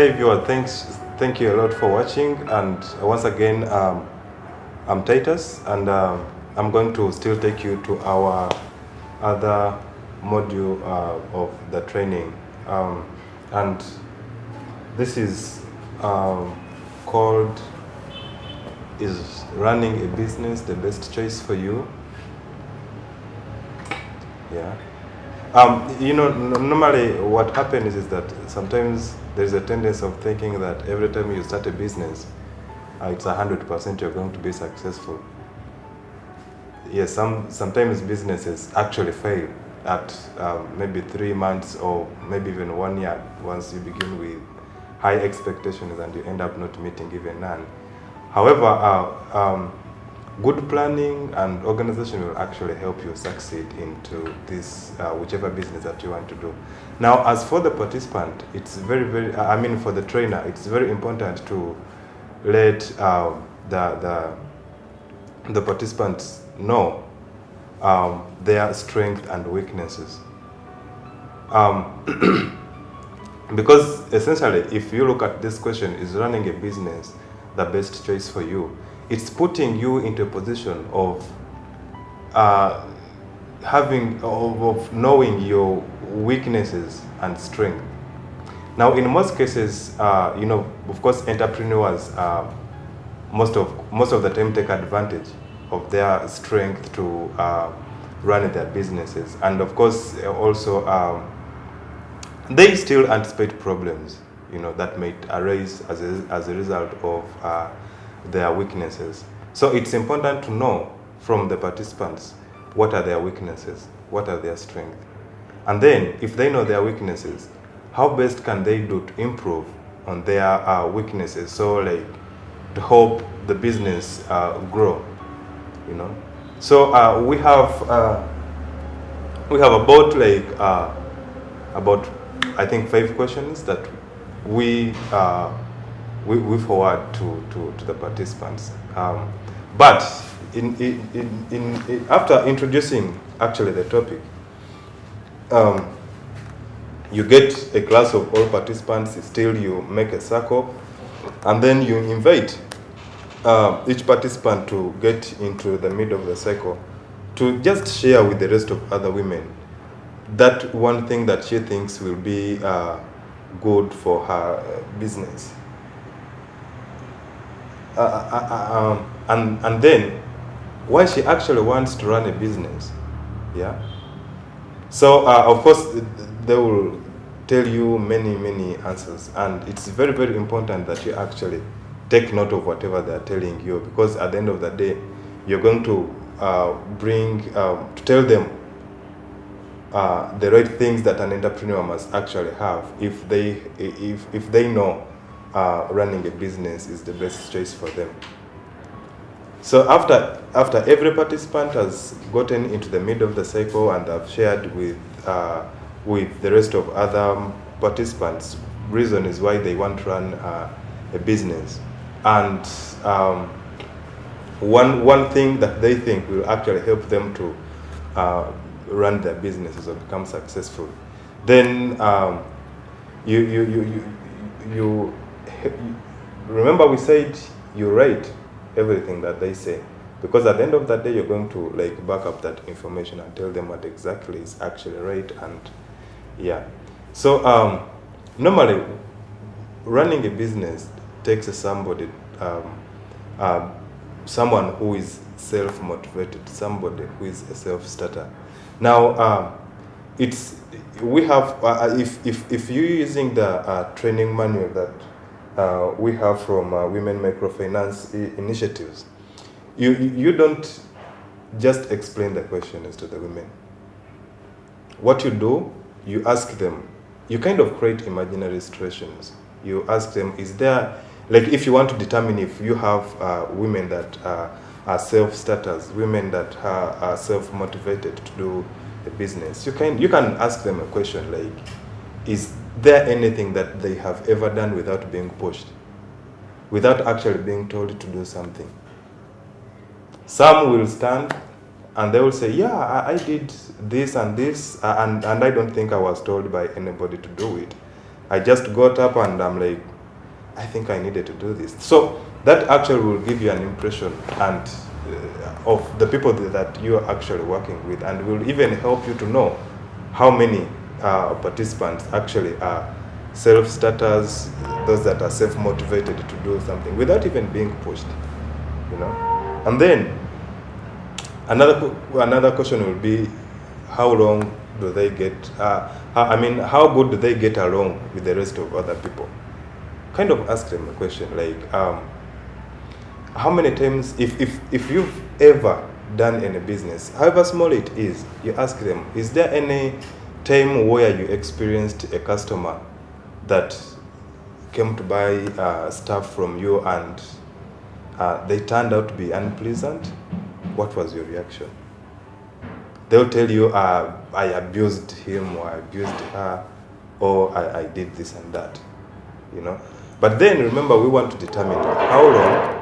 Hey viewer, thank you a lot for watching. And once again, I'm Titus, and I'm going to still take you to our other module of the training, and this is called "Is running a business the best choice for you?" Yeah. Normally what happens is that sometimes there's a tendency of thinking that every time you start a business, it's 100% you're going to be successful. Yes, sometimes businesses actually fail at maybe 3 months or maybe even 1 year once you begin with high expectations and you end up not meeting even none. However, good planning and organization will actually help you succeed into this whichever business that you want to do. Now, as for the participant, it's for the trainer, it's very important to let the participants know their strengths and weaknesses. Because essentially, if you look at this question, is running a business the best choice for you? It's putting you into a position of knowing your weaknesses and strength. Now, in most cases, of course, entrepreneurs most of the time take advantage of their strength to run their businesses, and of course, also they still anticipate problems, that might arise as a result of their weaknesses. So it's important to know from the participants what are their weaknesses, what are their strengths. And then if they know their weaknesses, how best can they do to improve on their weaknesses, so like to help the business grow, So we have about I think 5 questions that we forward to the participants. But after introducing actually the topic, you get a class of all participants. Still, you make a circle, and then you invite each participant to get into the middle of the circle to just share with the rest of other women that one thing that she thinks will be good for her business. And then why she actually wants to run a business. Yeah. So of course they will tell you many answers, and it's very, very important that you actually take note of whatever they are telling you, because at the end of the day you're going to to tell them the right things that an entrepreneur must actually have if they know running a business is the best choice for them. So after every participant has gotten into the middle of the cycle and have shared with the rest of other participants reasons why they want to run a business, and one thing that they think will actually help them to run their businesses or become successful, then you remember we said you write everything that they say, because at the end of that day you're going to back up that information and tell them what exactly is actually right. And yeah, so normally running a business takes someone who is self-motivated, somebody who is a self-starter. Now if you're using the training manual that we have from Women Microfinance Initiatives, you don't just explain the questions to the women. What you do, you ask them, you kind of create imaginary situations. You ask them, is there, if you want to determine if you have women that are self-starters, women that are self-motivated to do a business, you can ask them a question like, is there anything that they have ever done without being pushed, without actually being told to do something? Some will stand and they will say, yeah, I did this and this, and I don't think I was told by anybody to do it. I just got up and I'm like, I think I needed to do this. So that actually will give you an impression and of the people that you are actually working with, and will even help you to know how many participants actually are self-starters, those that are self-motivated to do something without even being pushed, you know. And then another question will be, how long do they get? How good do they get along with the rest of other people? Kind of ask them a question like, how many times, if you've ever done any business, however small it is, you ask them, is there any time where you experienced a customer that came to buy stuff from you and they turned out to be unpleasant? What was your reaction? They'll tell you, I abused him, or I abused her, or I did this and that, you know. But then remember, we want to determine how long,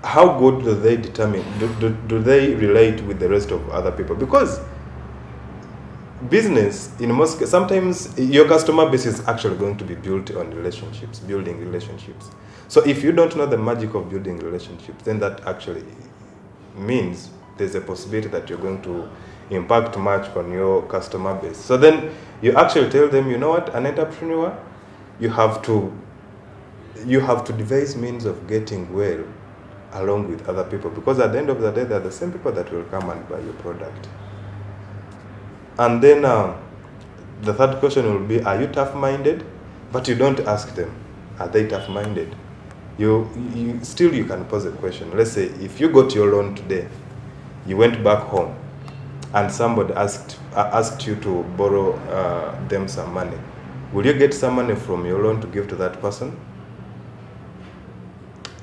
how good do they determine, do they relate with the rest of other people? Because business, in most cases, sometimes your customer base is actually going to be built on relationships, building relationships. So if you don't know the magic of building relationships, then that actually means there's a possibility that you're going to impact much on your customer base. So then you actually tell them, you know what, an entrepreneur, you have to devise means of getting well along with other people, because at the end of the day, they're the same people that will come and buy your product. And then the third question will be, are you tough-minded? But you don't ask them, are they tough-minded? You can pose a question. Let's say if you got your loan today, you went back home, and somebody asked you to borrow them some money. Will you get some money from your loan to give to that person?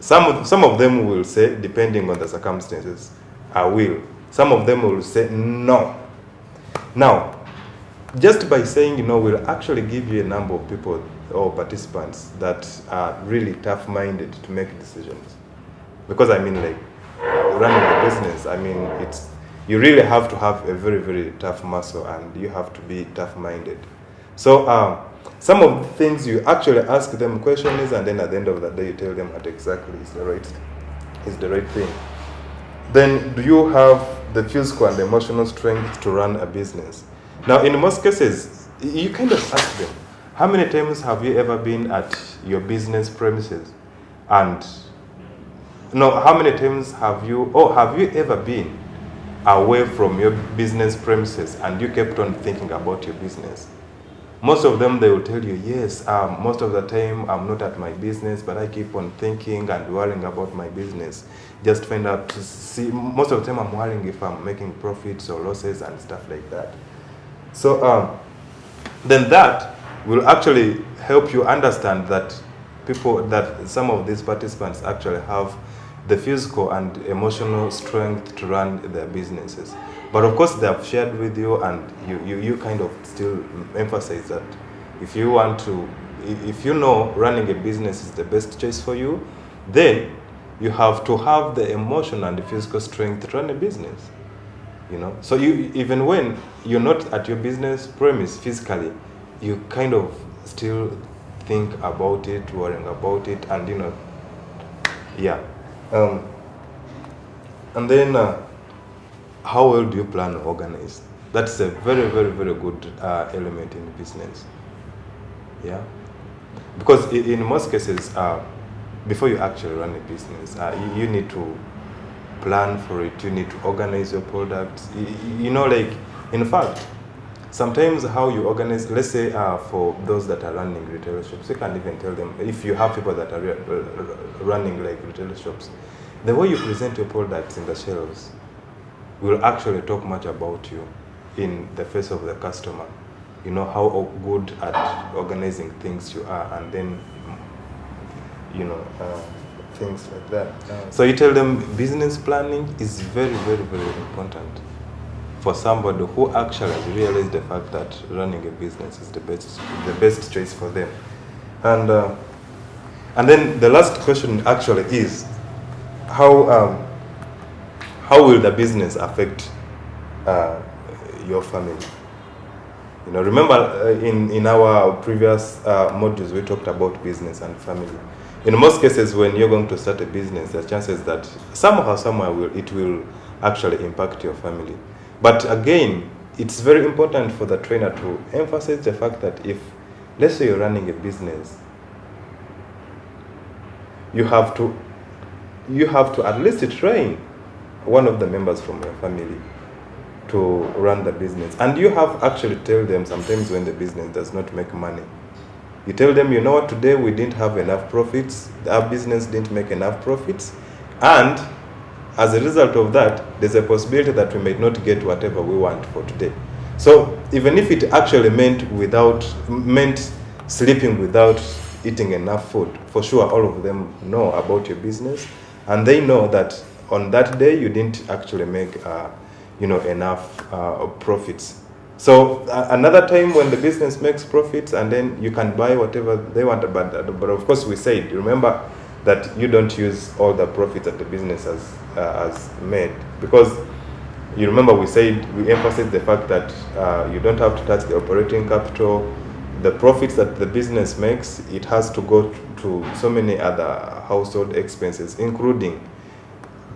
Some of them will say, depending on the circumstances, I will. Some of them will say no. Now, just by saying no will actually give you a number of people or participants that are really tough-minded to make decisions. Because I mean, like, running a business, I mean, you really have to have a very, very tough muscle, and you have to be tough-minded. So some of the things you actually ask them questions, and then at the end of the day, you tell them what exactly is the right thing. Then, do you have the physical and emotional strength to run a business? Now, in most cases, you kind of ask them, how many times have you ever been at your business premises? And no, how many times have you ever been away from your business premises and you kept on thinking about your business? Most of them, they will tell you, yes, most of the time I'm not at my business, but I keep on thinking and worrying about my business. Just find out to see, most of the time I'm worrying if I'm making profits or losses and stuff like that. So then that will actually help you understand that some of these participants actually have the physical and emotional strength to run their businesses. But of course, they have shared with you, and you kind of still emphasize that if you know running a business is the best choice for you, then you have to have the emotional and the physical strength to run a business. You know, so even when you're not at your business premise physically, you kind of still think about it, worrying about it, and yeah. And then, how well do you plan to organize? That's a very, very, very good element in business. Yeah, because in most cases, before you actually run a business, you need to plan for it. You need to organize your products. In fact, sometimes how you organize, let's say for those that are running retail shops, you can even tell them, if you have people that are running like retail shops, the way you present your products in the shelves will actually talk much about you in the face of the customer. You know how good at organizing things you are, and then things like that. So you tell them business planning is very, very, very important for somebody who actually realizes the fact that running a business is the best choice for them. And then the last question actually is, how will the business affect your family? You know, remember in our previous modules we talked about business and family. In most cases, when you're going to start a business, there are chances that somehow, somewhere, it will actually impact your family. But again, it's very important for the trainer to emphasize the fact that if, let's say, you're running a business, you have to at least train one of the members from your family to run the business. And you have actually tell them sometimes when the business does not make money. You tell them, you know what, today we didn't have enough profits, our business didn't make enough profits, and as a result of that, there's a possibility that we may not get whatever we want for today. So even if it actually meant sleeping without eating enough food, for sure all of them know about your business, and they know that on that day you didn't actually make enough profits. So another time when the business makes profits, and then you can buy whatever they want, but of course we said, remember that you don't use all the profits that the business has made, because you remember we said, we emphasized the fact that you don't have to touch the operating capital. The profits that the business makes, it has to go to so many other household expenses, including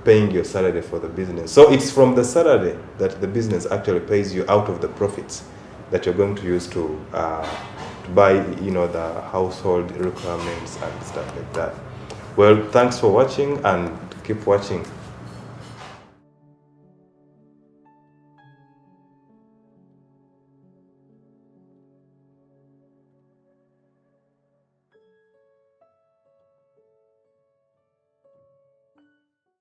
paying your salary for the business. So it's from the salary that the business actually pays you out of the profits that you're going to use to buy, the household requirements and stuff like that. Well, thanks for watching, and keep watching.